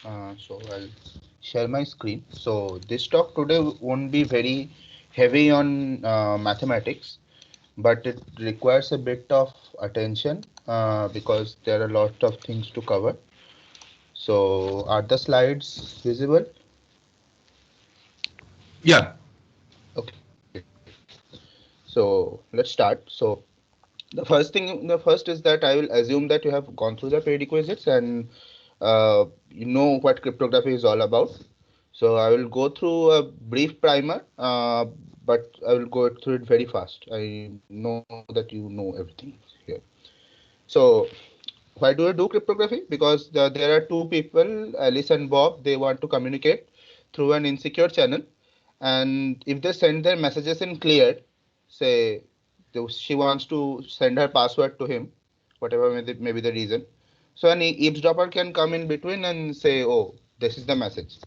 So I'll share my screen. So this talk today won't be very heavy on mathematics, but it requires a bit of attention because there are a lot of things to cover. So are the slides visible? Yeah. Okay. So let's start. So the first is that I will assume that you have gone through the prerequisites and you know what cryptography is all about. So I will go through a brief primer, but I will go through it very fast. I know that you know everything here. So why do I do cryptography? Because there are two people, Alice and Bob. They want to communicate through an insecure channel, and if they send their messages in clear, say she wants to send her password to him, whatever may be the reason. So an eavesdropper can come in between and say, "Oh, this is the message,"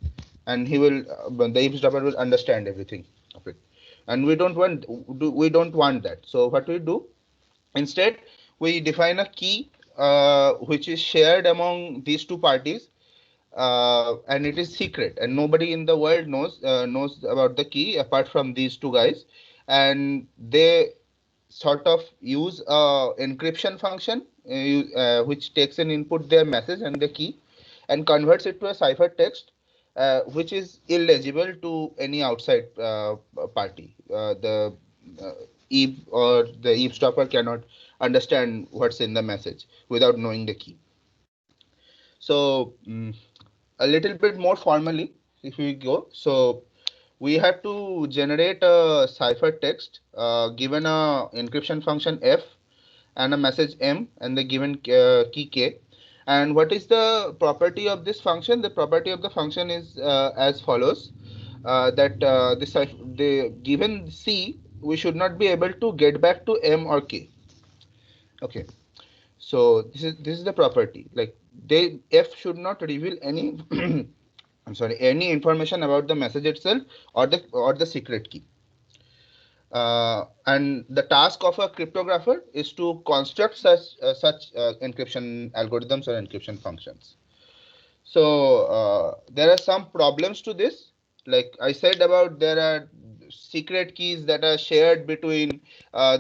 and the eavesdropper will understand everything of it. And we don't want that. So what we do instead, we define a key which is shared among these two parties, and it is secret, and nobody in the world knows about the key apart from these two guys, and they sort of use a encryption function which takes an input their message and the key and converts it to a cipher text which is illegible to any outside party. The uh, eve or the eavesdropper cannot understand what's in the message without knowing the key. So a little bit more formally, if we go, so we have to generate a cipher text given a encryption function f and a message m and the given key k. And what is the property of this function? The property of the function is as follows: that the given c, we should not be able to get back to m or k. Okay, so this is the property. Like they f should not reveal any I'm sorry, any information about the message itself or the secret key. And the task of a cryptographer is to construct such encryption algorithms or encryption functions. So there are some problems to this. Like I said about, there are secret keys that are shared between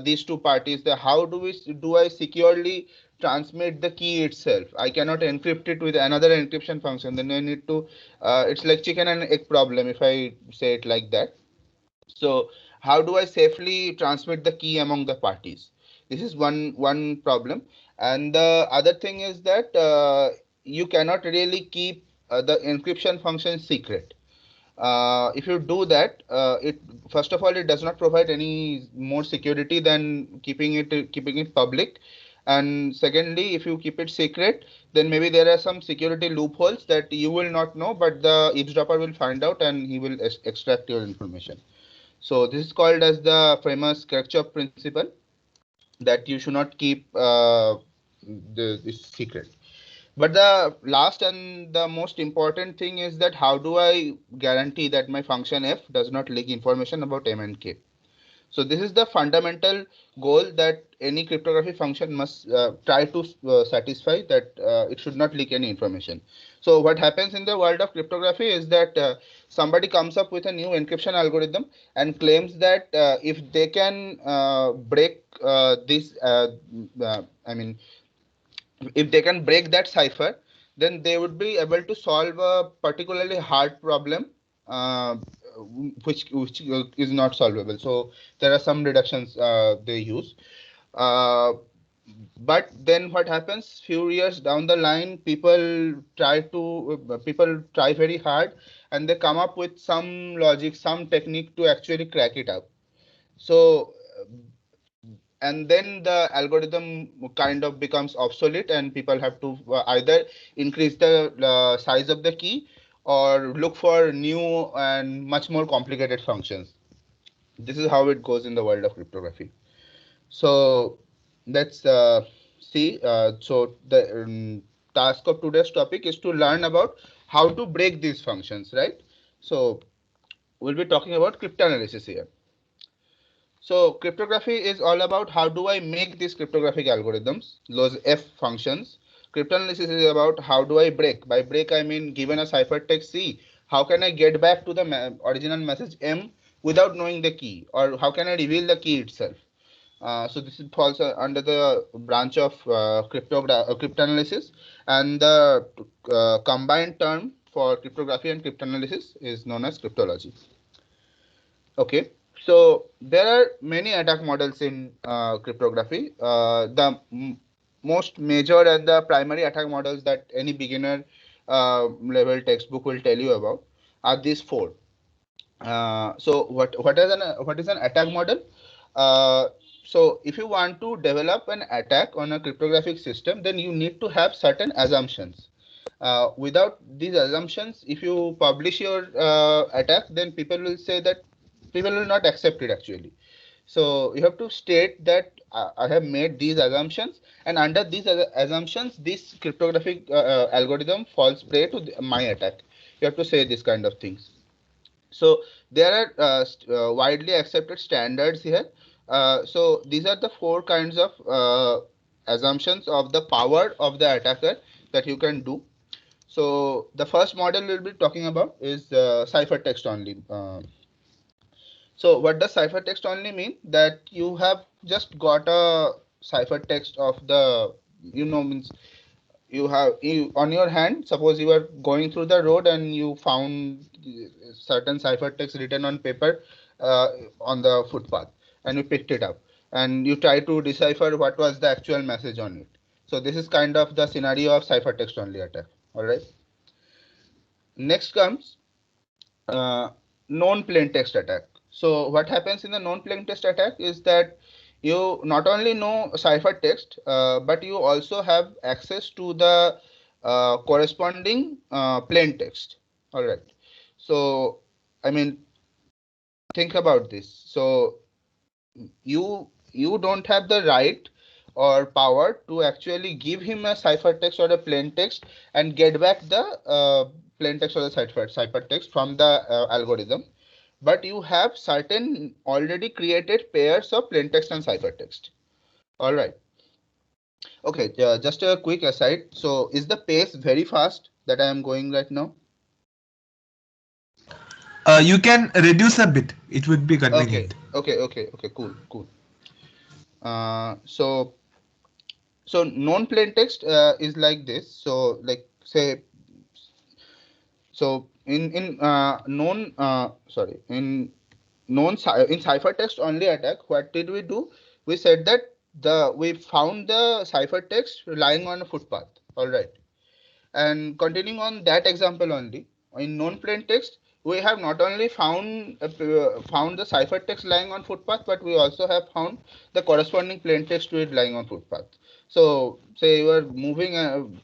these two parties. How do I securely transmit the key itself? I cannot encrypt it with another encryption function. Then I need to. It's like chicken and egg problem if I say it like that. So how do I safely transmit the key among the parties? This is one problem, and the other thing is that you cannot really keep the encryption function secret. If you do that, it first of all, it does not provide any more security than keeping it public. And secondly, if you keep it secret, then maybe there are some security loopholes that you will not know, but the eavesdropper will find out and he will extract your information. So this is called as the famous Kirchhoff principle, that you should not keep this secret. But the last and the most important thing is that how do I guarantee that my function f does not leak information about m and k? So this is the fundamental goal that any cryptography function must try to satisfy, that it should not leak any information. So what happens in the world of cryptography is that somebody comes up with a new encryption algorithm and claims that if they can break this, I mean, if they can break that cipher, then they would be able to solve a particularly hard problem, uh, which is not solvable. So there are some reductions they use. Uh, but then what happens? Few years down the line, people try very hard, and they come up with some logic, some technique to actually crack it out. So and then the algorithm kind of becomes obsolete, and people have to either increase the size of the key or look for new and much more complicated functions. This is how it goes in the world of cryptography. So let's see. So the task of today's topic is to learn about how to break these functions, right? So we'll be talking about cryptanalysis here. So cryptography is all about how do I make these cryptographic algorithms, those F functions, Cryptanalysis is about how do I break. By break, I mean given a ciphertext C, how can I get back to the original message M without knowing the key, or how can I reveal the key itself? So this falls under the branch of cryptanalysis, and the combined term for cryptography and cryptanalysis is known as cryptology. Okay, so there are many attack models in cryptography. The most major and the primary attack models that any beginner level textbook will tell you about are these four. So what is an attack model? Uh, so if you want to develop an attack on a cryptographic system, then you need to have certain assumptions. Without these assumptions, if you publish your attack, then people will not accept it actually. So you have to state that I have made these assumptions, and under these assumptions, this cryptographic algorithm falls prey to my attack. You have to say this kind of things. So there are widely accepted standards here. So these are the four kinds of assumptions of the power of the attacker that you can do. So the first model we'll be talking about is ciphertext only. So what does ciphertext only mean? That you have just got a ciphertext of the, means you on your hand. Suppose you are going through the road and you found certain ciphertext written on paper uh, on the footpath, and you picked it up and you try to decipher what was the actual message on it. So this is kind of the scenario of ciphertext only attack. All right. Next comes known plain text attack. So what happens in the known plain text attack is that you not only know ciphertext, but you also have access to the corresponding plain text. All right. So I mean, think about this. So you don't have the right or power to actually give him a ciphertext or a plain text and get back the plain text or the ciphertext from the algorithm, but you have certain already created pairs of plain text and ciphertext. All right. Okay, just a quick aside. So is the pace very fast that I am going right now? You can reduce a bit. It would be Okay, convenient. okay, cool. So known plain text is like this. So like say, so in ciphertext only attack, what did we do? We said that we found the ciphertext lying on a footpath. All right. And continuing on that example only, in known plain text, we have not only found the ciphertext lying on footpath, but we also have found the corresponding plain text to it lying on footpath. So, say you are moving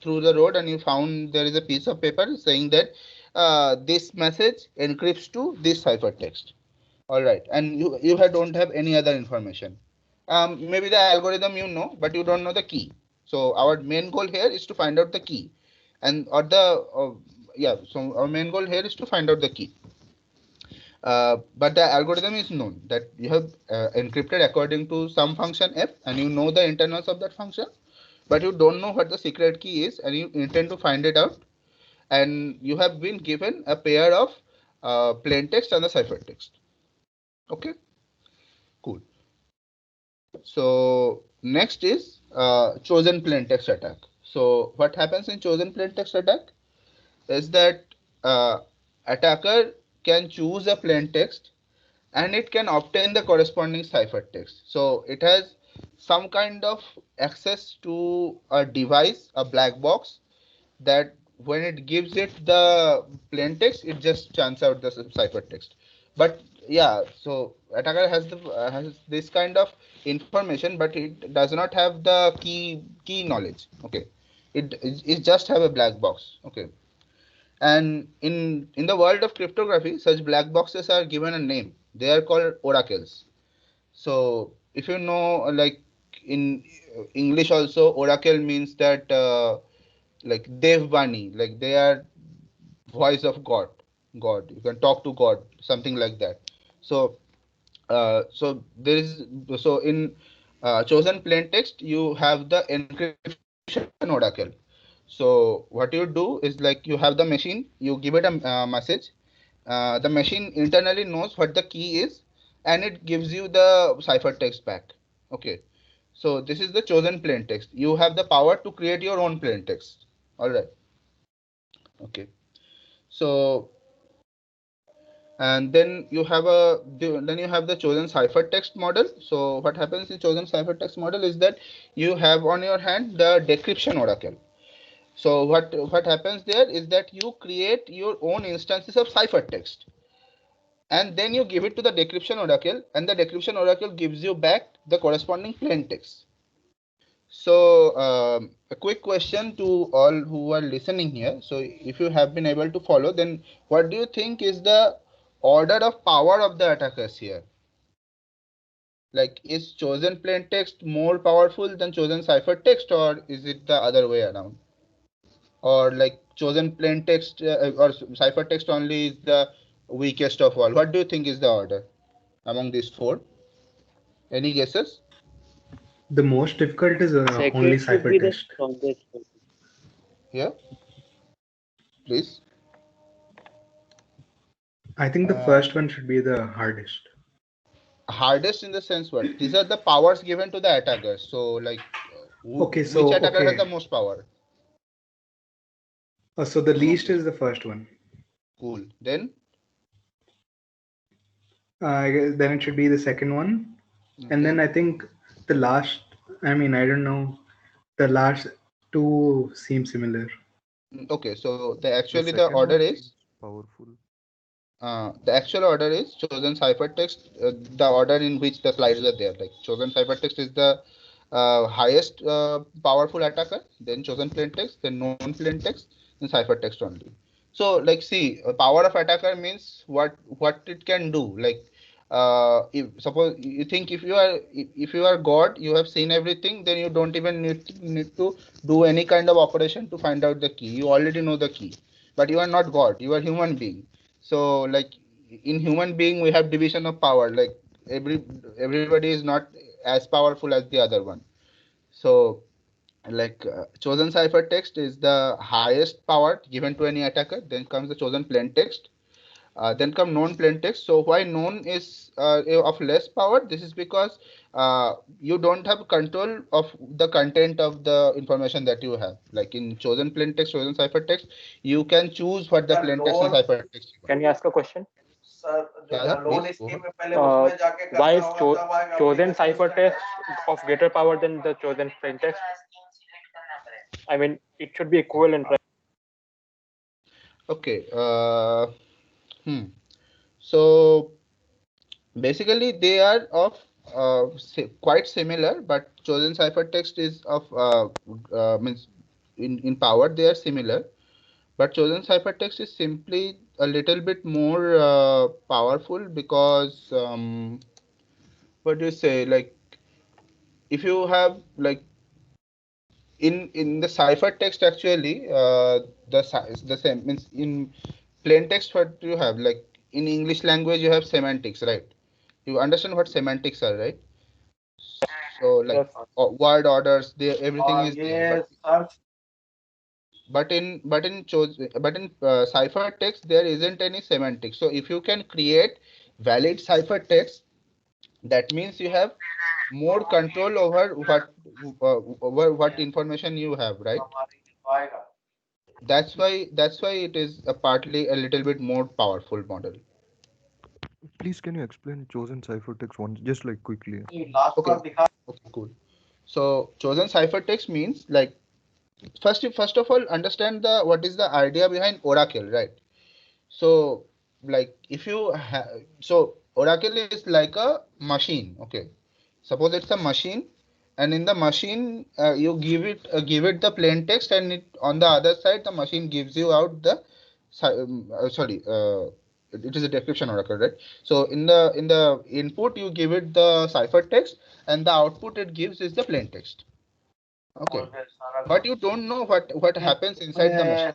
through the road and you found there is a piece of paper saying that this message encrypts to this ciphertext. All right, and don't have any other information. Maybe the algorithm you know, but you don't know the key. So our main goal here is to find out the key, and or the yeah. So our main goal here is to find out the key. But the algorithm is known that you have encrypted according to some function f, and you know the internals of that function, but you don't know what the secret key is, and you intend to find it out, and you have been given a pair of plain text and the ciphertext. Okay, cool. So next is chosen plain text attack. So what happens in chosen plain text attack is that uh, attacker can choose a plain text and it can obtain the corresponding ciphertext. So it has some kind of access to a device, a black box, that when it gives it the plain text, it just chants out the ciphertext. But yeah, so attacker has this kind of information, but it does not have the key knowledge. Okay, it just have a black box. Okay, and in the world of cryptography, such black boxes are given a name. They are called oracles. So if you know, like in English also, oracle means that like Devbani, like they are voice of God. God, you can talk to God, something like that. So so there is so in chosen plain text you have the encryption oracle. So what you do is like you have the machine, you give it a message. The machine internally knows what the key is, and it gives you the ciphertext back. Okay. So this is the chosen plain text. You have the power to create your own plain text. All right. Okay. So and then you have the chosen ciphertext model. So what happens in chosen ciphertext model is that you have on your hand the decryption oracle. So what happens there is that you create your own instances of ciphertext, and then you give it to the decryption oracle, and the decryption oracle gives you back the corresponding plain text. So a quick question to all who are listening here. So if you have been able to follow, then what do you think is the order of power of the attackers here? Like, is chosen plain text more powerful than chosen ciphertext, or is it the other way around? Or like chosen plain text or ciphertext only is the weakest of all? What do you think is the order among these four? Any guesses? The most difficult is only Second should be the ciphertext. strongest. Yeah, please. I think the Uh, first one should be the hardest. Hardest in the sense what? These are the powers given to the attackers. So like, Okay, which so attacker has okay. the most power? So the Among least these. is the first one. Cool. Then. I guess then it should be the second one, and Okay. then I think the last. I mean, I don't know. The last two seem similar. Okay. So The the second order one is seems powerful. the actual order is chosen ciphertext, the order in which the slides are there. Like chosen ciphertext is the highest powerful attacker, then chosen plain text, then known plain text, then ciphertext only. So like see, power of attacker means what it can do. Like if suppose you think if you are God, you have seen everything, then you don't even need to do any kind of operation to find out the key. You already know the key, but you are not God. You are human being. So like in human being we have division of power. Like everybody is not as powerful as the other one. So like chosen ciphertext is the highest power given to any attacker. Then comes the chosen plain text, then come known plain text. So why known is of less power? This is because you don't have control of the content of the information that you have. Like in chosen plain text, chosen ciphertext, you can choose what the plain text and ciphertext you want. Can you ask a question? Yeah, please go ahead. Why is chosen ciphertext of greater power than the chosen plaintext? I mean, it should be equivalent, right? Okay. So basically, they are of quite similar, but chosen ciphertext is of means in power they are similar, but chosen ciphertext is simply a little bit more powerful because what do you say? Like if you have like in the ciphertext actually the same means in plain text what you have like in English language you have semantics, right? You understand what semantics are, right? So like Yes. word orders, there everything is there, but in ciphertext there isn't any semantics. So if you can create valid ciphertext, that means you have more control over what information you have, right? That's why it is a partly a little bit more powerful model. Please, can you explain chosen ciphertext once, just like quickly? Okay, okay, cool. So chosen ciphertext means like first of all understand the what is the idea behind oracle, right? So like if you have, so oracle is like a machine. Okay, suppose it's a machine, and in the machine you give it the plain text, and it on the other side the machine gives you out the sorry it is a decryption oracle, right? So in the input you give it the ciphertext, and the output it gives is the plain text. Okay, but you don't know what happens inside the machine.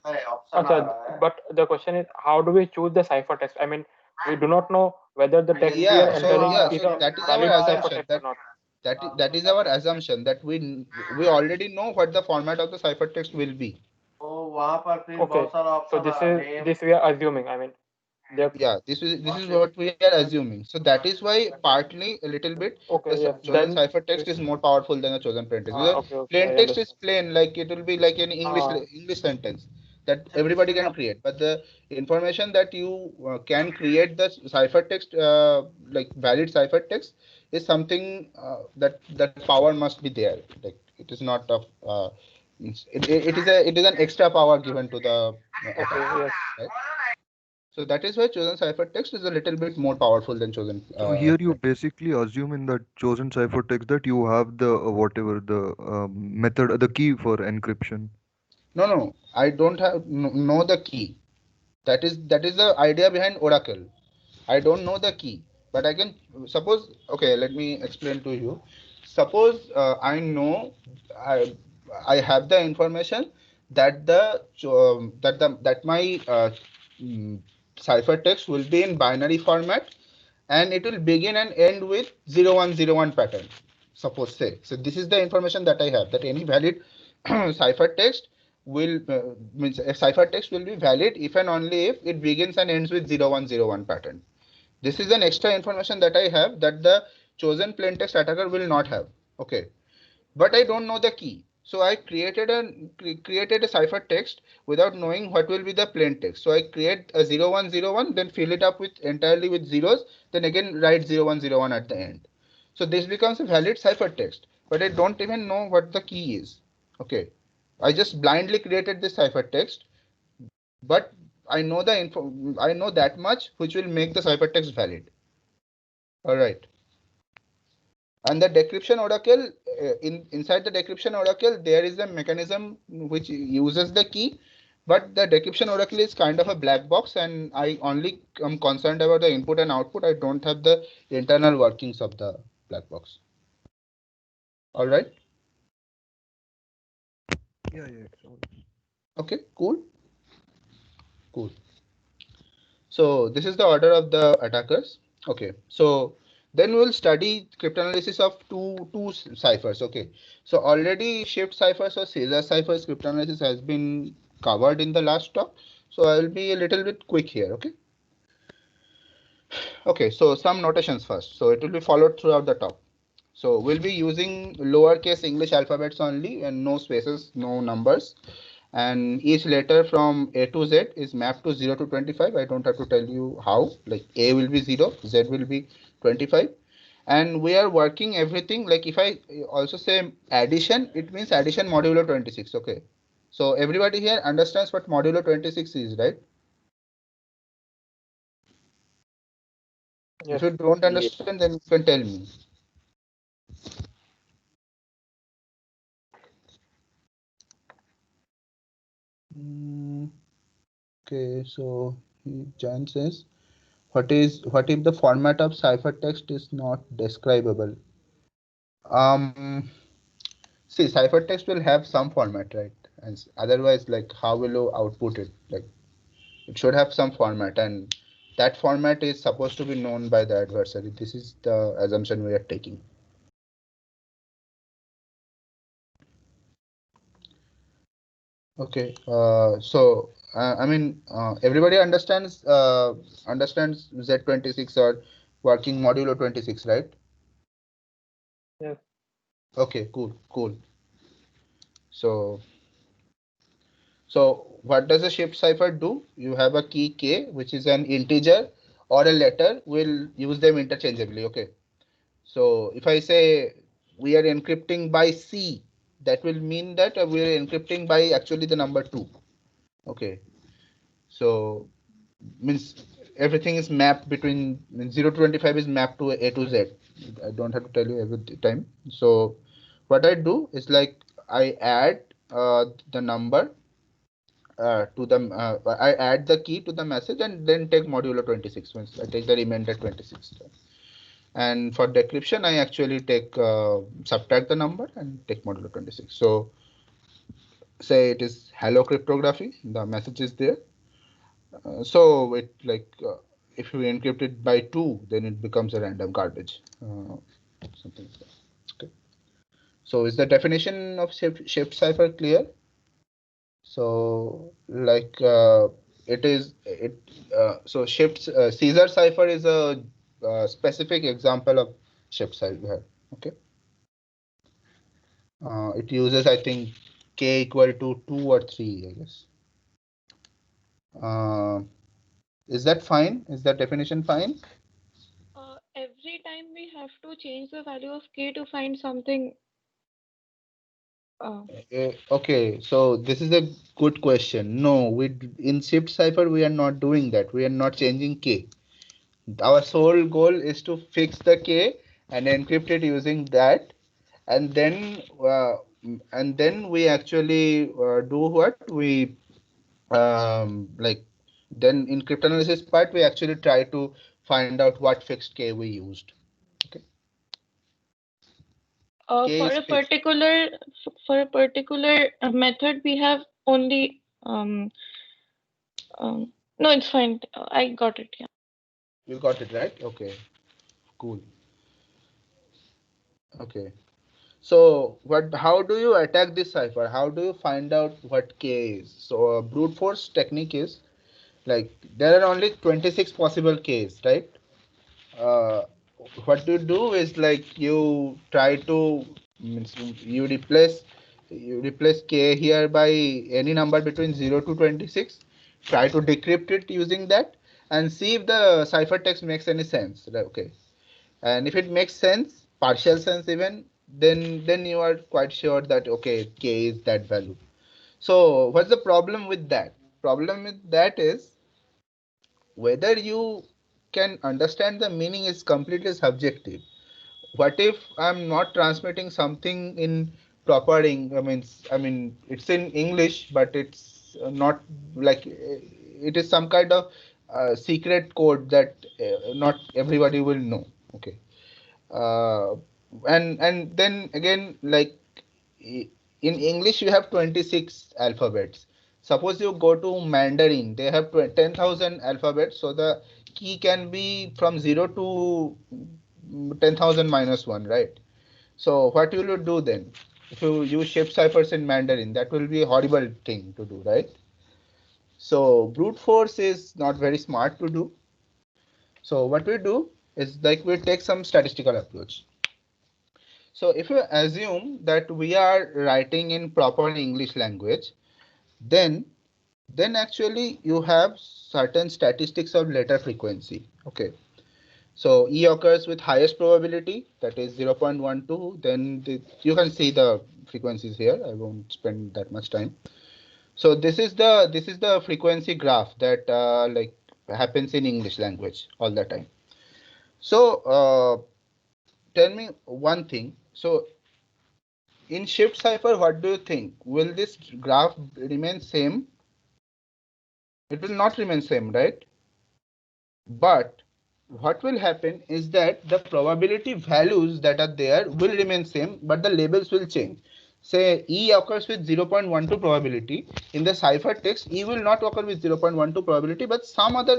Okay, but the question is, how do we choose the ciphertext? I mean, we do not know whether the text we are entering is So a that is our valid assumption, ciphertext or not. that is our assumption that we already know what the format of the ciphertext will be. Okay, so this we are assuming. I mean, they're Yeah, this is what we are assuming. So that is why partly a little bit the okay. Yes, chosen then ciphertext is more powerful than a chosen plain text. Because okay, okay, plain I text is understand. plain, like it will be like an English sentence that everybody can create. But the information that you can create the ciphertext like valid ciphertext is something that power must be there. Like it is not of it is an extra power given to the Okay, attacker, yes. right? So that is why chosen ciphertext is a little bit more powerful than chosen. So here you basically assume in the chosen ciphertext that you have the whatever the method, the key for encryption. No, I don't have know the key. That is the idea behind Oracle. I don't know the key, but I can suppose. Okay, let me explain to you. Suppose I know I I have the information that that my mm, ciphertext will be in binary format and it will begin and end with 0101 pattern. Suppose say. So this is the information that I have, that any valid ciphertext will means a ciphertext will be valid if and only if it begins and ends with 0101 pattern. This is an extra information that I have that the chosen plaintext attacker will not have. Okay, but I don't know the key. So I created a ciphertext without knowing what will be the plain text. So I create a 0101, then fill it up with entirely with zeros, then again write 0101 at the end. So this becomes a valid ciphertext, but I don't even know what the key is. Okay, I just blindly created this ciphertext, but I know the info. I know that much, which will make the ciphertext valid. All right. And the decryption oracle, inside the decryption oracle, there is a mechanism which uses the key, but the decryption oracle is kind of a black box, and I only am concerned about the input and output. I don't have the internal workings of the black box. All right. Yeah, yeah. Sure. Okay. Cool. So this is the order of the attackers. Okay. So then we will study cryptanalysis of two ciphers. Okay. So already shift ciphers or Caesar ciphers cryptanalysis has been covered in the last talk. So I will be a little bit quick here. Okay. Okay. So some notations first. So it will be followed throughout the talk. So we'll be using lowercase English alphabets only and no spaces, no numbers. And each letter from A to Z is mapped to 0 to 25. I don't have to tell you how. Like A will be 0, Z will be 25. And we are working everything. Like if I also say addition, it means addition modulo 26. Okay. So everybody here understands what modulo 26 is, right? If Yes. you don't understand, then you can tell me. Okay, so Jan says, what if the format of ciphertext is not describable? See, ciphertext will have some format, right? And otherwise, like, how will you output it? Like, it should have some format, and that format is supposed to be known by the adversary. This is the assumption we are taking. Okay. I mean, everybody understands Z26 or working modulo 26, right? Yes. Okay. Cool. So So what does a shift cipher do? You have a key K, which is an integer or a letter. We'll use them interchangeably. Okay. So if I say we are encrypting by C, that will mean that we are encrypting by actually the number 2. Okay. So means everything is mapped between 0 to 25 is mapped to A to Z. I don't have to tell you every time. So what I do is like I add the number to the I add the key to the message and then take modulo 26 once I take the remainder 26. And for decryption, I actually take subtract the number and take modulo 26. So say it is hello cryptography, the message is there. So it like if you encrypt it by 2, then it becomes a random garbage. Something like that. Okay. So is the definition of shift cipher clear? So like so shift Caesar cipher is a specific example of shift cipher. Okay. It uses, I think, k equal to 2 or 3, I guess. Is that fine? Is that definition fine? Every time we have to change the value of k to find something. Okay, so this is a good question. No, in shift cipher we are not doing that. We are not changing k. Our sole goal is to fix the k and encrypt it using that, and then we actually do what we like. Then in cryptanalysis part we actually try to find out what fixed k we used. Okay, k For is a fixed. particular method, we have only no, it's fine. I got it. Yeah. You got it right. Okay, cool. Okay. So what? How do you attack this cipher? How do you find out what k is? So a brute force technique is like there are only 26 possible k's, right? Uh, what you do is like you try to means you replace k here by any number between 0 to 26. Try to decrypt it using that and see if the ciphertext makes any sense. Okay, and if it makes sense, partial sense even, then you are quite sure that okay, k is that value. So what's the problem with that? Problem with that is whether you can understand the meaning is completely subjective. What if I'm not transmitting something in proper I mean it's in English, but it's not like it is some kind of secret code that not everybody will know. Okay. uh, and then again like in English you have 26 alphabets. Suppose you go to Mandarin, they have 10,000 alphabets, so the key can be from 0 to 10,000 minus 1, right? So what will you do then? If you use shift ciphers in Mandarin, that will be a horrible thing to do, right? So brute force is not very smart to do. So what we do is like we take some statistical approach. So if you assume that we are writing in proper English language, then actually you have certain statistics of letter frequency. Okay. So E occurs with highest probability, that is 0.12. Then you can see the frequencies here. I won't spend that much time. So this is the frequency graph that like happens in English language all the time. So tell me one thing. So in shift cipher, what do you think? Will this graph remain same? It will not remain same, right? But what will happen is that the probability values that are there will remain same, but the labels will change. Say E occurs with 0.12 probability. In the cipher text, E will not occur with 0.12 probability, but some other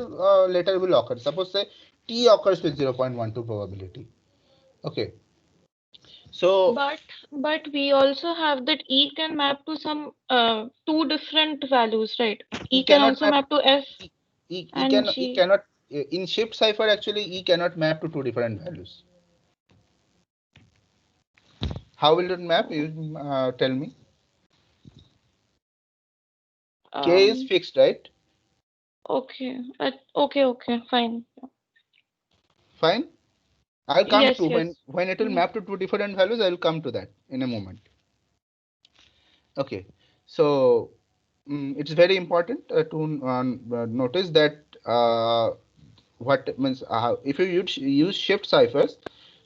letter will occur. Suppose say T occurs with 0.12 probability. Okay. So But we also have that E can map to some two different values, right? E E can cannot also map map to F and E G. cannot in shift cipher actually E cannot map to two different values. How will it map? You tell me. K is Um, fixed, right? okay. Okay, fine. Fine. I'll come Yes, to yes. when it will Mhm. map to two different values. I will come to that in a moment. Okay. So it's very important to notice that what means if you use shift ciphers,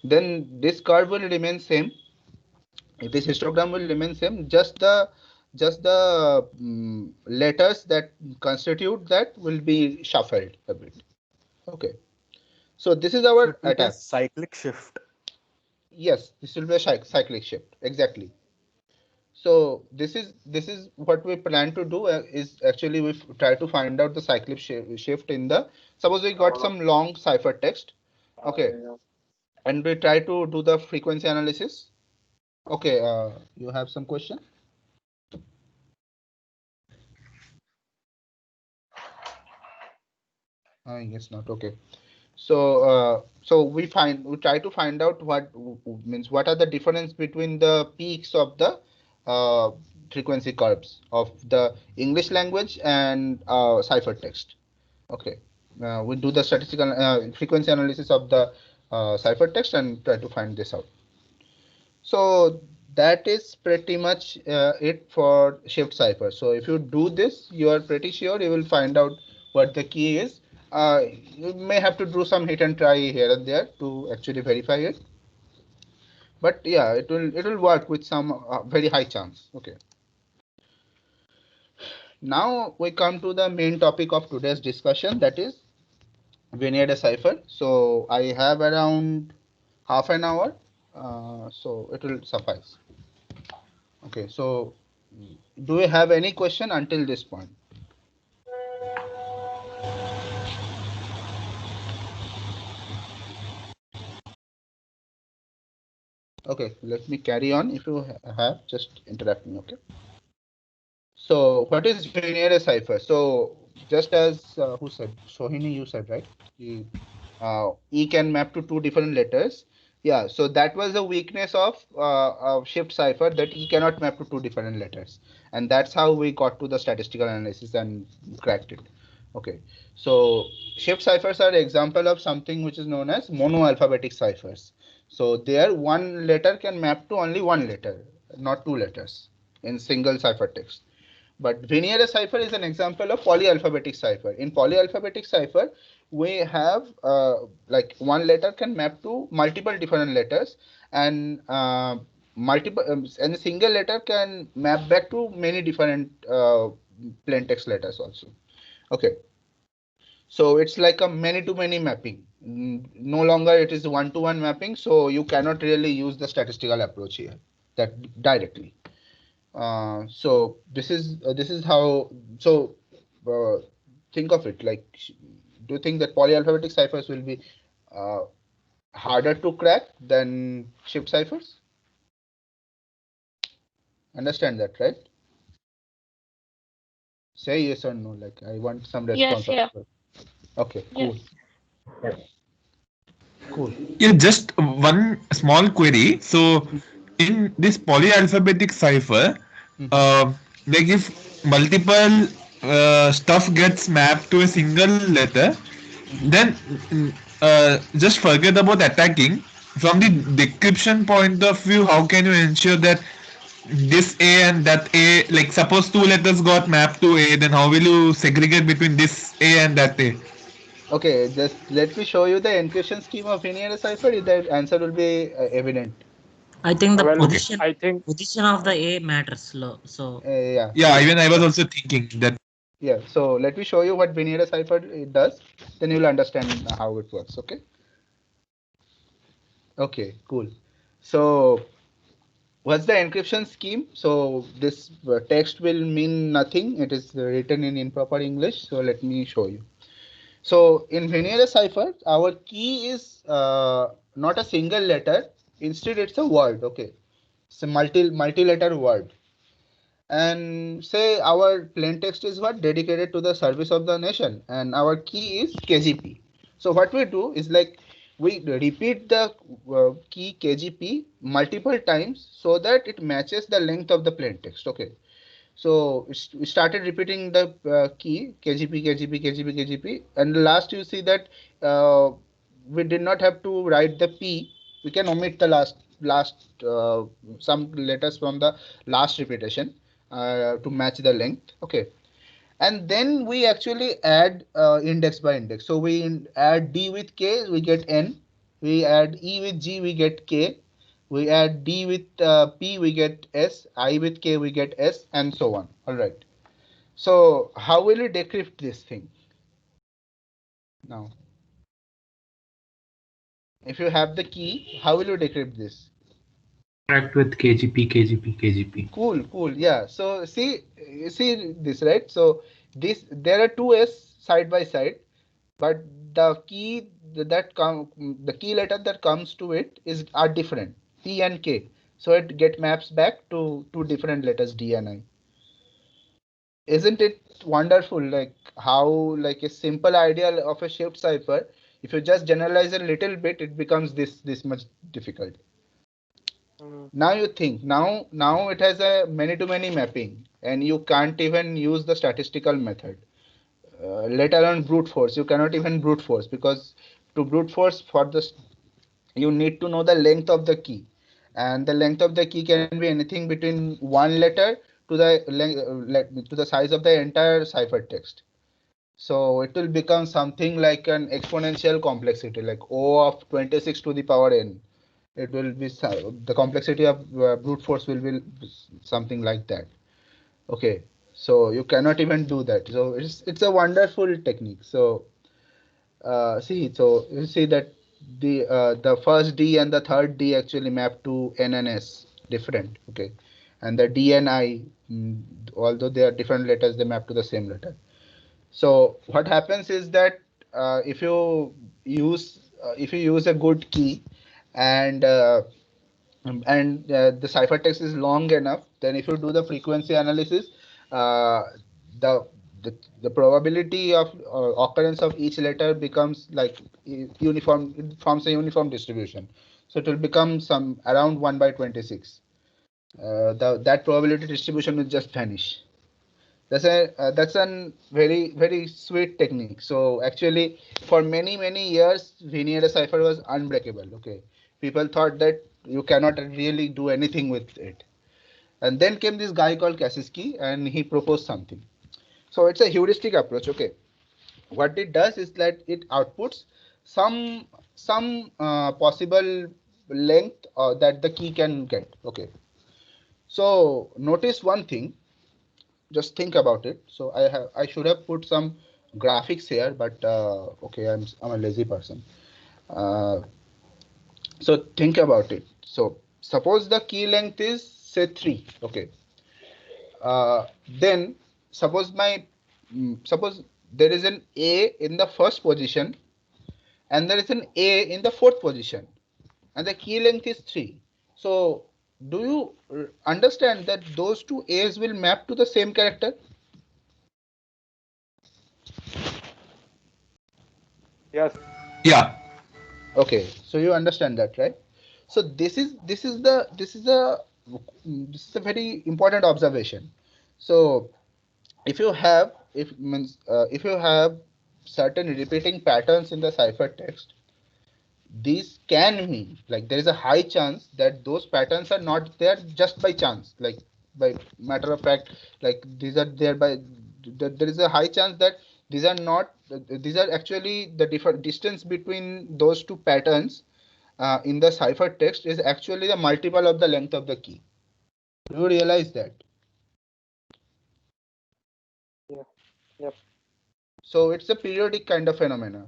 then this curve will remain same. This histogram will remain same. Just the letters that constitute that will be shuffled a bit. Okay. So this is So our it will be a attack. cyclic shift. Yes, this will be a cyclic shift. Exactly. So this is what we plan to do is actually we try to find out the cyclic shift in the suppose we got some long cipher text. Okay, and we try to do the frequency analysis. Okay, you have some question? I guess not. Okay. So, so we try to find out what means what are the difference between the peaks of the uh, frequency curves of the English language and ciphertext. Okay, we do the statistical frequency analysis of the ciphertext and try to find this out. So that is pretty much it for shift cipher. So if you do this, you are pretty sure you will find out what the key is. You may have to do some hit and try here and there to actually verify it. But yeah, it will work with some very high chance. Okay. Now we come to the main topic of today's discussion, that is Vinayada cipher. So I have around half an hour, so it will suffice. Okay, so do you have any question until this point? Okay, let me carry on. If you have, just interrupt me. Okay. So what is Vinayada cipher? So just as who said, Sohini, you said, right? E can map to two different letters. Yeah, so that was the weakness of shift cipher, that E cannot map to two different letters, and that's how we got to the statistical analysis and cracked it. Okay, so shift ciphers are example of something which is known as monoalphabetic ciphers. So there one letter can map to only one letter, not two letters in single ciphertext. But Vinayada cipher is an example of polyalphabetic cipher. In polyalphabetic cipher, we have like one letter can map to multiple different letters, and multiple and a single letter can map back to many different plain text letters also. Okay, so it's like a many-to-many mapping. No longer it is one-to-one mapping, so you cannot really use the statistical approach here that directly. So this is how. So think of it like, do you think that polyalphabetic ciphers will be uh, harder to crack than shift ciphers? Understand that, right? Say yes or no. Like, I want some response. Yes, yeah. Okay, cool. Yes. Cool. Yeah, just one small query. So, in this polyalphabetic cipher, uh, like if multiple stuff gets mapped to a single letter, then just forget about attacking. From the decryption point of view, how can you ensure that this A and that A, like suppose two letters got mapped to A, then how will you segregate between this A and that A? Okay, just let me show you the encryption scheme of Vinayada cipher. The answer will be evident. I think the Well, position I think position of the A matters. So Yeah. Yeah, even I was also thinking that. Yeah, so let me show you what Vinayada cipher it does. Then you'll understand how it works. Okay. Okay, cool. So what's the encryption scheme? So this text will mean nothing. It is written in improper English. So let me show you. So in Vinayada cipher, our key is not a single letter. Instead, it's a word. Okay, it's a multi-letter word. And say our plain text is what dedicated to the service of the nation, and our key is KGP. So what we do is like we repeat the key KGP multiple times so that it matches the length of the plain text. Okay, so we started repeating the key KGP, KGP, KGP, KGP, and last you see that we did not have to write the P. We can omit the last some letters from the last repetition to match the length. Okay, and then we actually add index by index. So we add D with K, we get N. We add E with G, we get K. We add D with P, we get S. I with K, we get S, and so on. All right. So how will we decrypt this thing now? If you have the key, how will you decrypt this? Interact with KGP, KGP, KGP. Cool, cool. Yeah. So see, you see this, right? So there are two S side by side, but the key the key letter that comes to it are different, P and K. So it maps back to two different letters, D and I. Isn't it wonderful, like how like a simple idea of a shift cipher, if you just generalize a little bit, it becomes this much difficult. Mm. Now you think, now it has a many to many mapping, and you can't even use the statistical method, let alone brute force. You cannot even brute force, because to brute force for this, you need to know the length of the key, and the length of the key can be anything between one letter to the to the size of the entire ciphertext. So it will become something like an exponential complexity, like O of 26 to the power n. It will be the complexity of brute force will be something like that. Okay, so you cannot even do that. So it's a wonderful technique. So so you see that the first D and the third D actually map to N and S different. Okay, and the D and I, although they are different letters, they map to the same letter. So what happens is that if you use a good key, and the ciphertext is long enough, then if you do the frequency analysis, uh, the, the probability of occurrence of each letter becomes like uniform. It forms a uniform distribution. So it will become some around 1 by 26. That probability distribution will just vanish. That's a very sweet technique. So actually, for many years, Viennese cipher was unbreakable. Okay, people thought that you cannot really do anything with it, and then came this guy called Kaczynski, and he proposed something. So it's a heuristic approach. Okay, what it does is that it outputs some possible length that the key can get. Okay, so notice one thing, just think about it. So I should have put some graphics here, but okay, I'm a lazy person. Uh, so think about it. So suppose the key length is say 3. Okay. Then suppose suppose there is an A in the first position, and there is an A in the fourth position, and the key length is 3. So do you understand that those two A's will map to the same character? Yes. Yeah. Okay, so you understand that, right? So this is a very important observation. So if you have certain repeating patterns in the ciphertext, these can mean like there is a high chance that those patterns are not there just by chance, like by matter of fact, like these are there by there is a high chance that these are not these are actually the different distance between those two patterns in the ciphertext is actually the multiple of the length of the key. Do you realize that? Yeah. Yep. So it's a periodic kind of phenomena.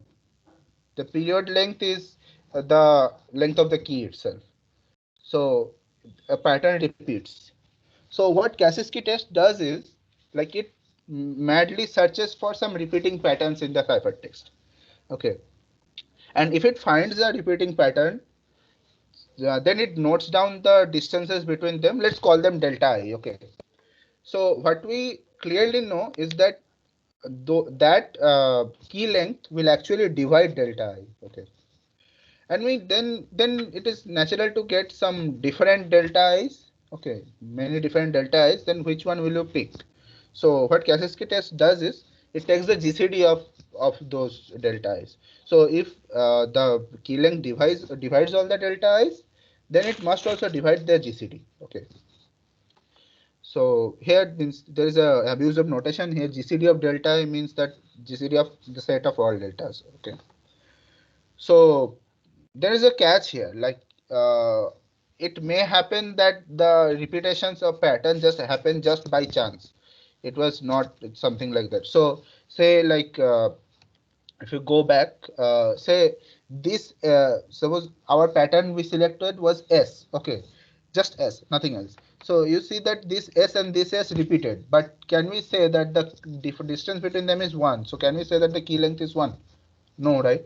The period length is the length of the key itself. So a pattern repeats. So what Kaczynski test does is like it madly searches for some repeating patterns in the ciphertext. Okay, and if it finds a repeating pattern, then it notes down the distances between them. Let's call them delta I. Okay. So what we clearly know is that that key length will actually divide delta I. Okay, and we then it is natural to get some different delta i's. Okay, many different delta i's. Then which one will you pick? So what Kaczynski test does is it takes the GCD of those delta i's. So if the key length divides all the delta i's, then it must also divide their GCD. Okay. So here there is a abuse of notation here. GCD of delta I means that GCD of the set of all deltas. Okay. So there is a catch here, like it may happen that the repetitions of pattern just happen just by chance. It was not something like that. So say like if you go back, say this suppose our pattern we selected was S. Okay, just S, nothing else. So you see that this S and this S repeated, but can we say that the distance between them is 1? So can we say that the key length is 1? No, right?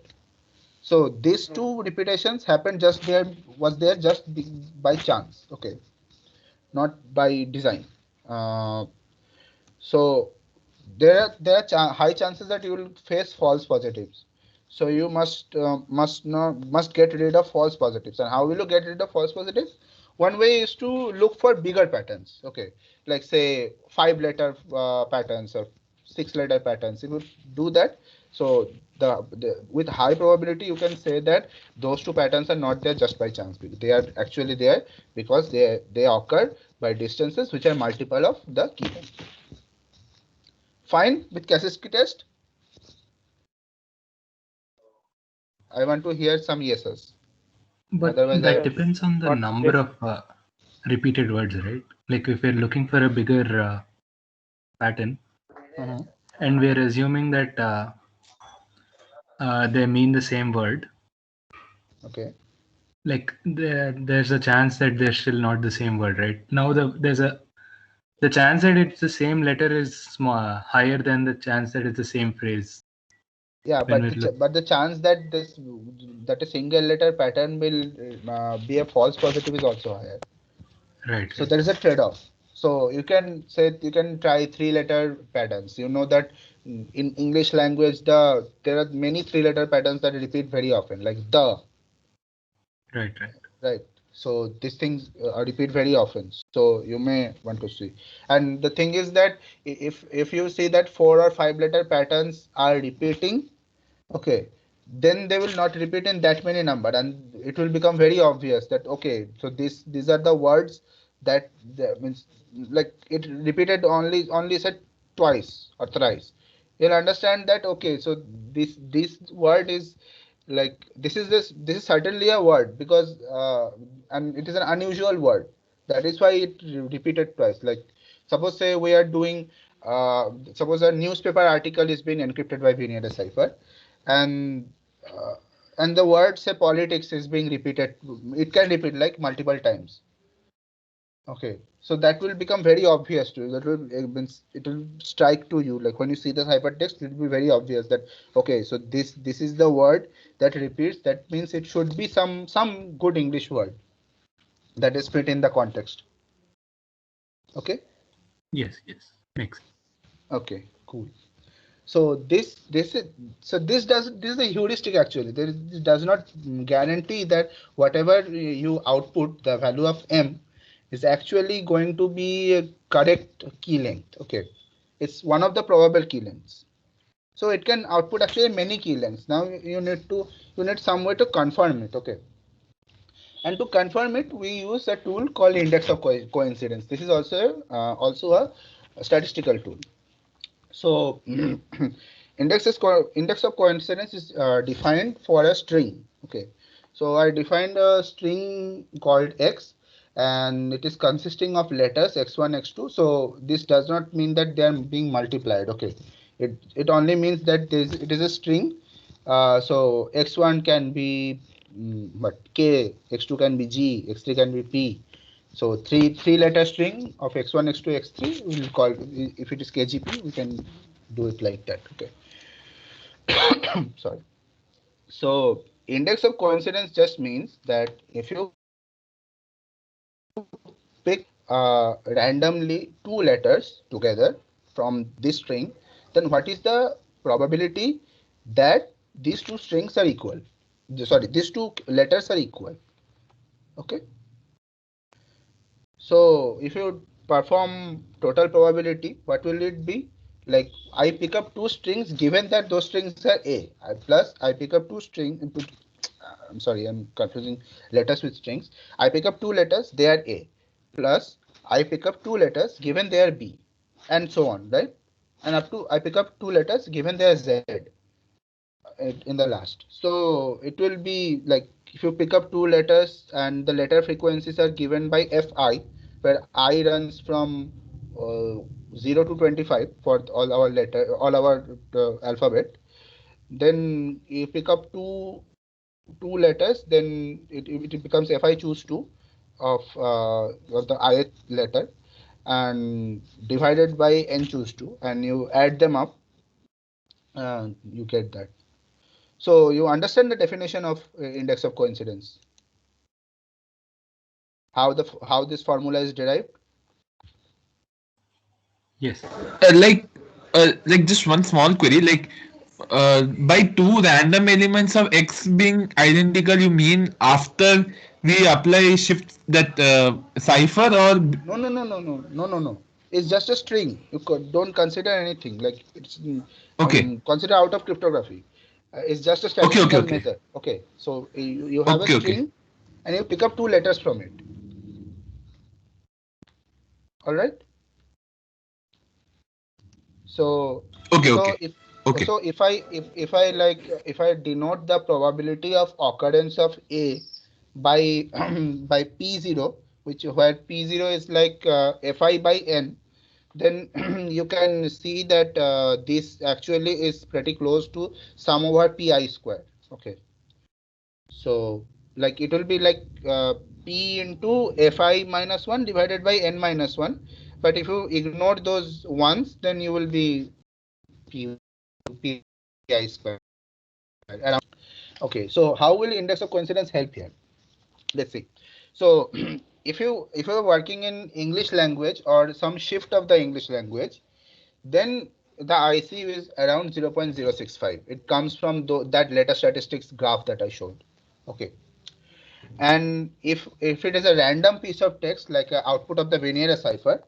So these two repetitions happened just there, was there just by chance. Okay, not by design. Uh, so there are high chances that you will face false positives. So you must get rid of false positives. And how will you get rid of false positives? One way is to look for bigger patterns. Okay, like say 5-letter patterns or 6-letter patterns. If you do that, so the with high probability you can say that those two patterns are not there just by chance. They are actually there because they occur by distances which are multiple of the key length. Fine with Kaspersky test? I want to hear some yeses. But Otherwise, that I depends on the But number this- of repeated words, right? Like if we're looking for a bigger pattern, Mhm. and we're assuming that they mean the same word, Okay. like there's a chance that they're still not the same word, right? Now the chance that it's the same letter is higher than the chance that it's the same phrase. Yeah, When but the chance that that a single letter pattern will be a false positive is also higher. Right. So there is a trade-off. So you can say you can try 3-letter patterns. You know that in English language there are many 3-letter patterns that repeat very often, like the. Right. Right. So these things repeat very often. So you may want to see. And the thing is that if you see that 4 or 5-letter patterns are repeating, okay, then they will not repeat in that many number, and it will become very obvious that okay, so these are the words that means like it repeated only said twice or thrice. You'll understand that okay, so this word is like this is certainly a word because and it is an unusual word. That is why it repeated twice. Like suppose say we are doing suppose a newspaper article is being encrypted by Viennetta cipher, and uh, and the word say politics is being repeated. It can repeat like multiple times. Okay, so that will become very obvious to you. That will means it will strike to you like when you see the hypertext, it will be very obvious that okay, so this is the word that repeats. That means it should be some good English word that is fit in the context. Okay. Yes. Makes sense. Okay. Cool. So this is so this is a heuristic actually. This does not guarantee that whatever you output, the value of m is actually going to be a correct key length. Okay, it's one of the probable key lengths. So it can output actually many key lengths. Now you need some way to confirm it. Okay, and to confirm it, we use a tool called index of coincidence. This is also a statistical tool. So index of coincidence is defined for a string. Okay, so I defined a string called x, and it is consisting of letters x1, x2. So this does not mean that they are being multiplied. Okay, it only means that it is a string. So x1 can be but k, x2 can be g, x3 can be p. So three-letter string of x1, x2, x3 we will call, if it is KGP, we can do it like that. Okay. Sorry. So index of coincidence just means that if you pick randomly two letters together from this string, then what is the probability that these two strings are equal? Sorry, these two letters are equal. Okay. So if you perform total probability, what will it be? Like I pick up two strings given that those strings are A. Plus I pick up two strings. I'm sorry, I'm confusing letters with strings. I pick up two letters, they are A. Plus I pick up two letters given they are B, and so on, right? And up to I pick up two letters given they are Z in the last. So it will be like if you pick up two letters and the letter frequencies are given by Fi, where I runs from 0 to 25 for all our alphabet. Then you pick up two letters, then it becomes Fi choose 2 of the ith letter and divided by n choose 2, and you add them up, you get that. So you understand the definition of index of coincidence? How this formula is derived? Yes. Like like just one small query, like by two random elements of x being identical, you mean after we apply shift that cipher, or No. It's just a string. Don't consider anything like it's. okay, Consider out of cryptography. It's just a okay, okay, statistical okay, measure. Okay, so you have a okay, okay, string and you pick up two letters from it. All right. So okay, so okay, if okay, so if I denote the probability of occurrence of A by by P0, which where P0 is like Fi by n, then you can see that this actually is pretty close to sum over Pi square. Okay, so like it will be like P into Fi minus 1 divided by n minus 1. But if you ignore those ones, then you will be Pi square around. Okay, so how will index of coincidence help here? Let's see. So if you're working in English language or some shift of the English language, then the IC is around 0.065. It comes from that letter statistics graph that I showed. Okay. And if it is a random piece of text like an output of the Venera cipher,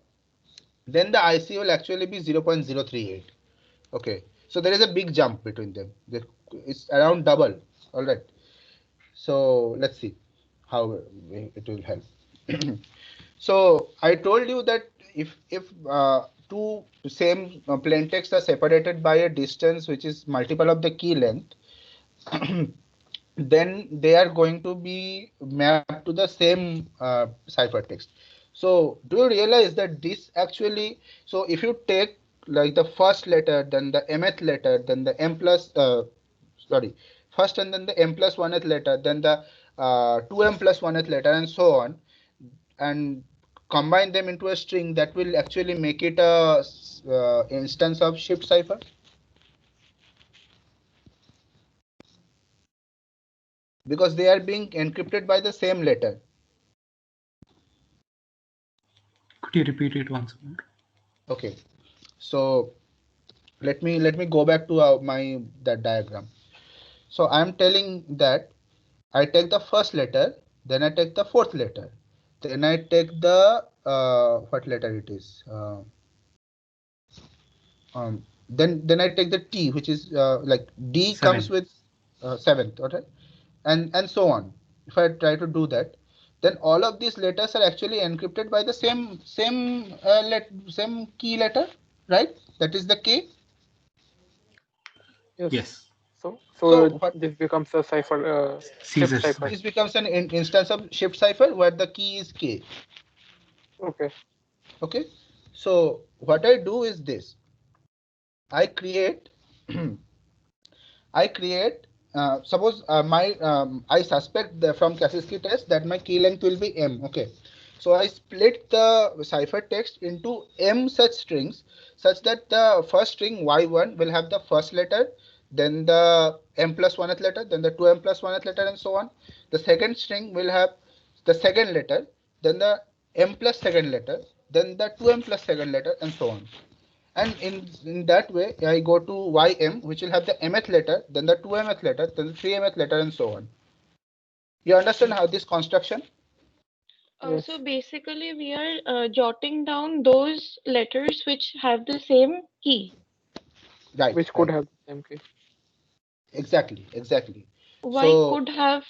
then the IC will actually be 0.038. Okay. So there is a big jump between them. It's around double. All right. So let's see how it will help. So I told you that if two same plain text are separated by a distance which is multiple of the key length, then they are going to be mapped to the same ciphertext. So do you realize that this actually, so if you take like the first letter, then the mth letter, then the m plus, sorry, first and then the m plus 1th letter, then the 2m plus 1th letter, and so on, and combine them into a string, that will actually make it a instance of shift cipher? Because they are being encrypted by the same letter. Could you repeat it once more? Okay, so let me go back to that diagram. So I am telling that I take the first letter, then I take the fourth letter, then I take the what letter it is, then I take the T, which is like D comes Seven. with seventh, okay, and so on. If I try to do that, then all of these letters are actually encrypted by the same key letter, right? That is the K. Yes. So So what this becomes a cipher, shift Caesar's. cipher. this becomes an instance of shift cipher where the key is K. Okay. Okay. So what I do is this. I create suppose I suspect from Kaspersky test that my key length will be m. Okay, so I split the ciphertext into m such strings such that the first string y1 will have the first letter, then the m plus 1th letter, then the 2m plus 1th letter, and so on. The second string will have the second letter, then the m plus second letter, then the 2m plus second letter, and so on. And in that way, I go to ym, which will have the mth letter, then the 2mth letter, then the 3mth letter, and so on. You understand how this construction? Yes. So basically, we are jotting down those letters which have the same key. Right. Which could Right. have the same key. Exactly. Why So could have?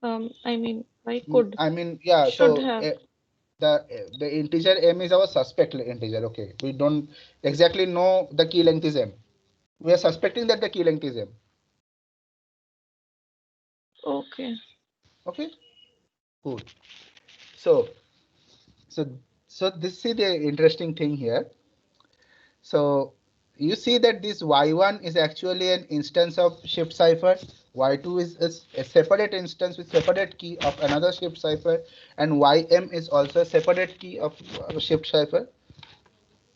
Why could I mean, yeah. should So have? the integer m is our suspect integer. Okay, we don't exactly know the key length is m. We are suspecting that the key length is m. Okay. Okay, cool. So so so this is the interesting thing here. So you see that this y1 is actually an instance of shift cipher, y2 is a separate instance with separate key of another shift cipher, and ym is also a separate key of shift cipher.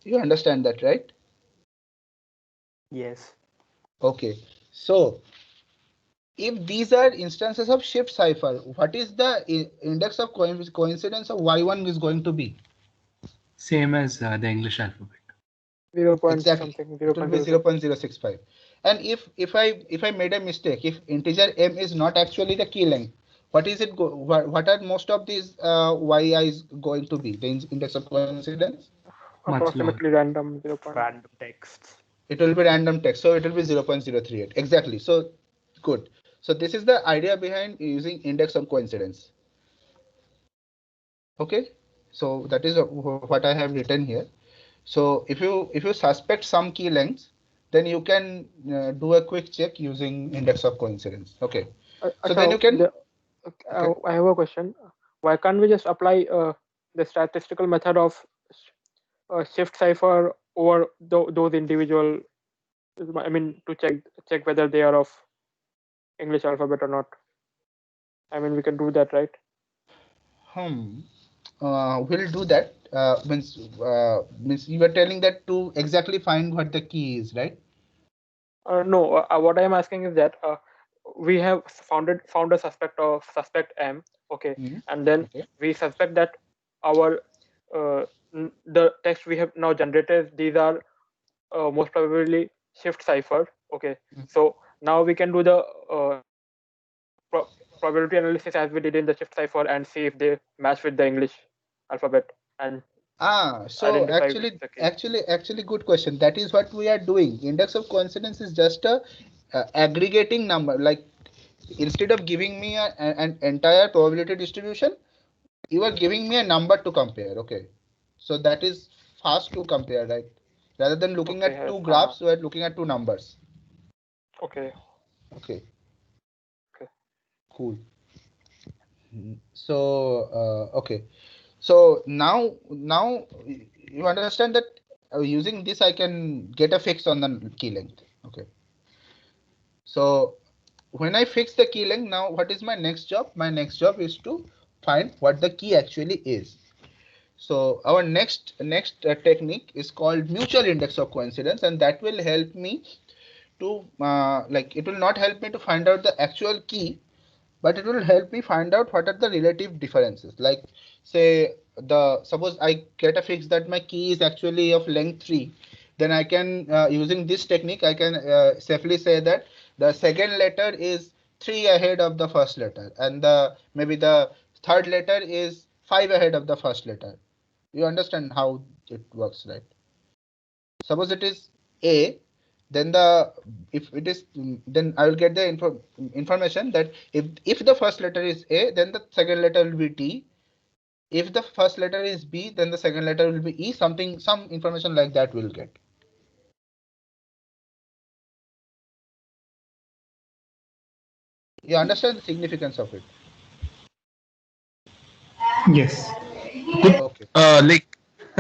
You understand that, right? Yes. Okay, so if these are instances of shift cipher, what is the index of coincidence of y1 is going to be? Same as the English alphabet. 0 point Exactly. something. It will be 0.065. And if I made a mistake, if integer m is not actually the key length, what is it? What are most of these yi's going to be? The index of coincidence? Much Approximately random 0. Random texts. It will be random text, so it will be 0.038. Exactly. So good. So this is the idea behind using index of coincidence. Okay. So that is what I have written here. So if you suspect some key lengths, then you can do a quick check using index of coincidence. Okay. So then you can. Okay. I have a question. Why can't we just apply the statistical method of shift cipher over those individual? I mean, to check whether they are of English alphabet or not. I mean, we can do that, right? We'll do that. Means you were telling that to exactly find what the key is, right? No. What I am asking is that we have found a suspect M. Okay, and then we suspect that our the text we have now generated, these are most probably shift cipher. Okay, so now we can do the probability analysis as we did in the shift cipher and see if they match with the English alphabet and so actually good question. That is what we are doing. Index of coincidence is just a aggregating number. Like instead of giving me an entire probability distribution, you are giving me a number to compare. Okay, so that is fast to compare, right? Rather than looking at two graphs, we are looking at two numbers. Okay. Okay. Cool. So okay. So now you understand that using this I can get a fix on the key length. Okay. So when I fix the key length, now what is my next job? My next job is to find what the key actually is. So our next technique is called mutual index of coincidence, and that will help me to like it will not help me to find out the actual key, but it will help me find out what are the relative differences. Like say suppose I get a fix that my key is actually of length 3, then I can using this technique I can safely say that the second letter is 3 ahead of the first letter, and maybe the third letter is 5 ahead of the first letter. You understand how it works, right? Suppose it is A, then if it is, then I will get the information that if the first letter is A, then the second letter will be T. If the first letter is B, then the second letter will be E. Some information like that we'll get. You understand the significance of it? Yes. Okay.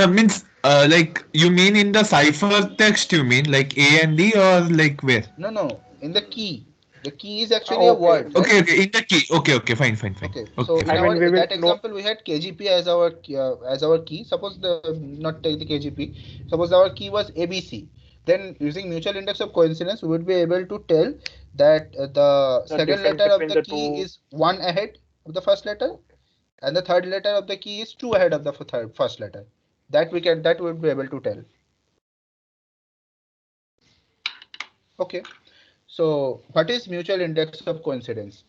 Means like you mean in the cipher text, you mean like A and D, or like where? No, in the key. The key is actually a word. Okay, right? okay, in the key. Okay, fine. Okay, so in that example, we had KGP as our key. Suppose not take the KGP. Suppose our key was ABC. Then using mutual index of coincidence, we would be able to tell that the second letter of the key is 1 ahead of the first letter, and the third letter of the key is 2 ahead of the first letter. That we would be able to tell. Okay, so what is mutual index of coincidence?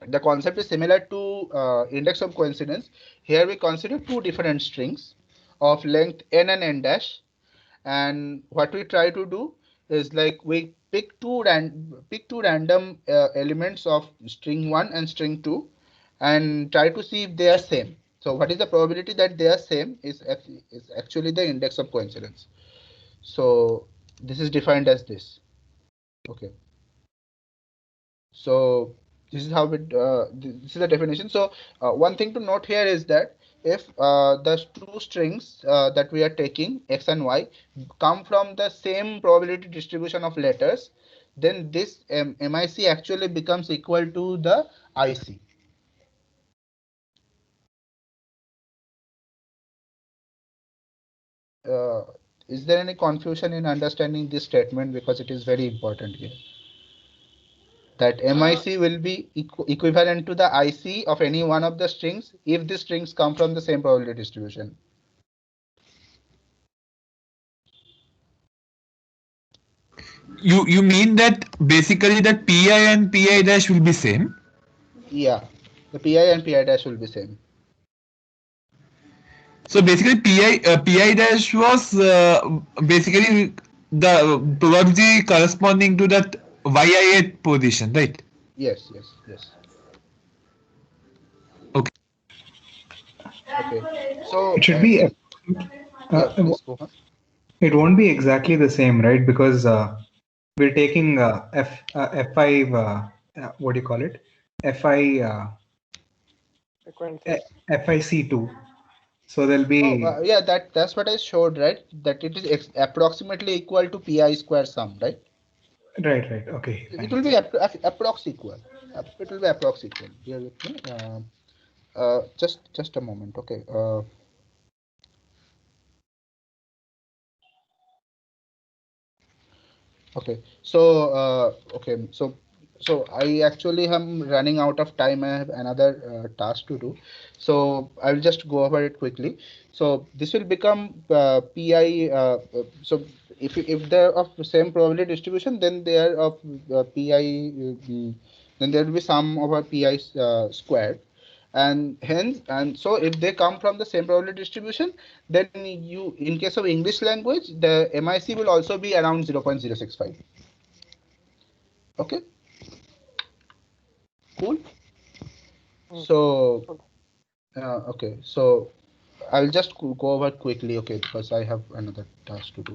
The concept is similar to index of coincidence. Here we consider two different strings of length n and n dash, and what we try to do is like we pick two random elements of string 1 and string 2 and try to see if they are same. So what is the probability that they are same is actually the index of coincidence. So this is defined as this. Okay. So this is how this is the definition. So one thing to note here is that if the two strings that we are taking x and y come from the same probability distribution of letters, then this MIC actually becomes equal to the IC. Is there any confusion in understanding this statement, because it is very important here? That MIC will be equivalent to the IC of any one of the strings if the strings come from the same probability distribution. You mean that basically that pi and pi dash will be same? Yeah, the pi and pi dash will be same. So basically pi dash was basically the probability corresponding to that yia position, right? Yes, yes, yes. Okay. Okay. So It should be. yeah, It please go on. won't be exactly the same, right? Because we're taking F5. What do you call it? Frequencies. FIC2. So there'll Oh, be. yeah, that's what I showed, right? That it is approximately equal to pi square sum, right? Right. Okay. It Fine. will be approx equal. It will be approx equal. Bear with me. Just a moment. Okay. Okay. So okay. So I actually am running out of time. I have another task to do. So I'll just go over it quickly. So this will become pi. So if they're of same probability distribution, then they are of pi. Then there will be sum over pi squared, and hence, and so if they come from the same probability distribution, then you, in case of English language, the MIC will also be around 0.065. Okay, cool. Mm. So Okay. okay, so I'll just go over quickly, okay, because I have another task to do.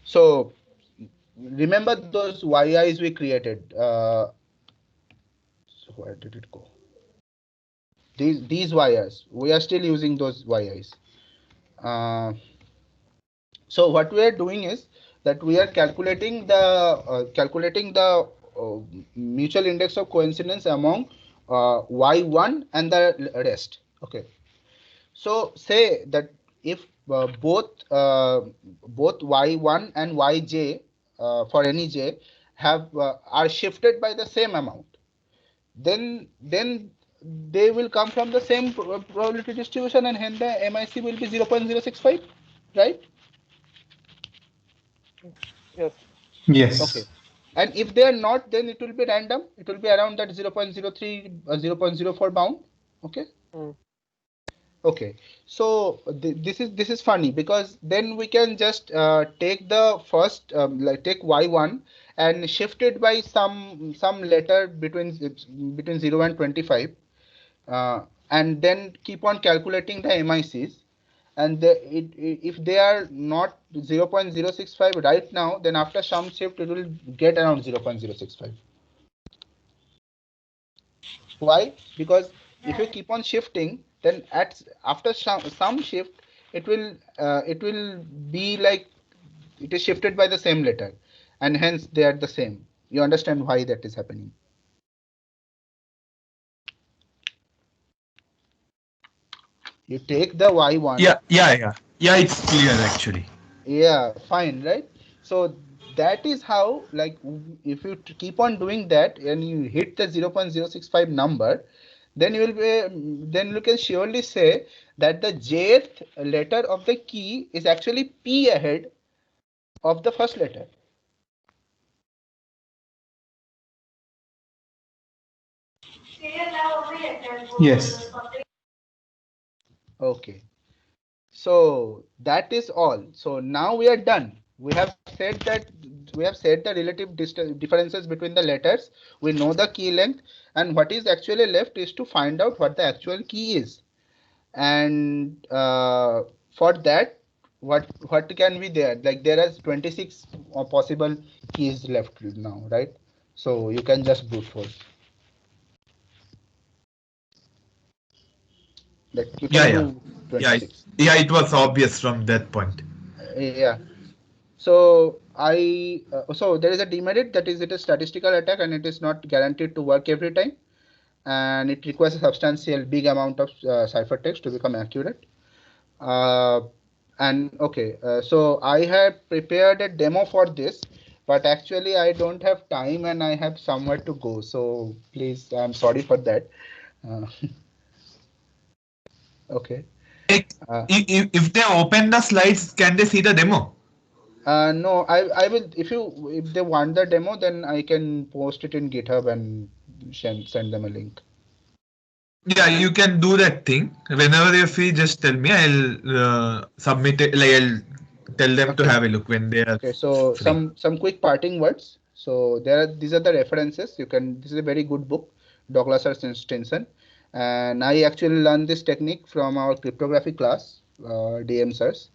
So remember those YIs we created. So where did it go? These wires, we are still using those YIs. So what we are doing is that we are calculating the mutual index of coincidence among y1 and the rest. Okay. So say that if both y1 and yj for any j have are shifted by the same amount, then they will come from the same probability distribution, and hence the MIC will be 0.065, right? Yes. Okay. Yes. And if they are not, then it will be random. It will be around that 0.03, 0.04 bound. Okay. Mm. Okay. So this is funny, because then we can just take the first like take y1 and shift it by some letter between 0 and 25, and then keep on calculating the MICs. And if they are not 0.065 right now, then after some shift it will get around 0.065. Why? Because if you keep on shifting, then after some shift, it will be like it is shifted by the same letter, and hence they are the same. You understand why that is happening? You take the y1. Yeah, it's clear actually. Yeah, fine, right? So that is how, like, if you keep on doing that and you hit the 0.065 number, then you will be, then you can surely say that the jth letter of the key is actually p ahead of the first letter. Yes. Okay. So that is all. So now we are done. We have said the relative differences between the letters. We know the key length, and what is actually left is to find out what the actual key is. And for that, what can be there? Like there is 26 possible keys left now, right? So you can just brute force. Like you Yeah, can yeah. do Yeah, 26. it was obvious from that point. Yeah. So so there is a demerit, that is, it is statistical attack and it is not guaranteed to work every time, and it requires a substantial big amount of ciphertext to become accurate. Uh, and okay, so I have prepared a demo for this, but actually I don't have time and I have somewhere to go. So please, I'm sorry for that. Uh, okay. Like, Uh, if they open the slides, can they see the demo? No, I will, if they want the demo, then I can post it in GitHub and send them a link. Yeah, you can do that thing. Whenever you're free, just tell me. I'll submit it. Like I'll tell them to Okay. have a look when they are Okay, so free. some quick parting words. So these are the references. This is a very good book, Douglas R. Stinson, and I actually learned this technique from our cryptography class, DM sirs.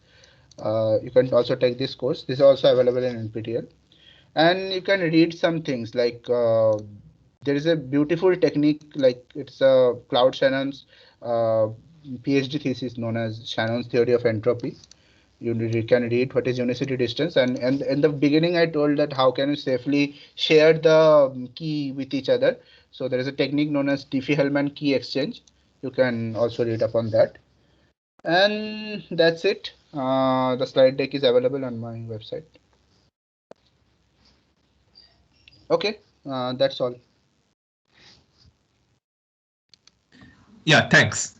You can also take this course. This is also available in NPTEL, and you can read some things like there is a beautiful technique, like it's a Claude Shannon's uh, PhD thesis known as Shannon's theory of entropy. You can read what is unicity distance, and in the beginning I told that how can you safely share the key with each other. So there is a technique known as Diffie-Hellman key exchange. You can also read up on that, and that's it. The slide deck is available on my website. Okay, that's all. Yeah, thanks.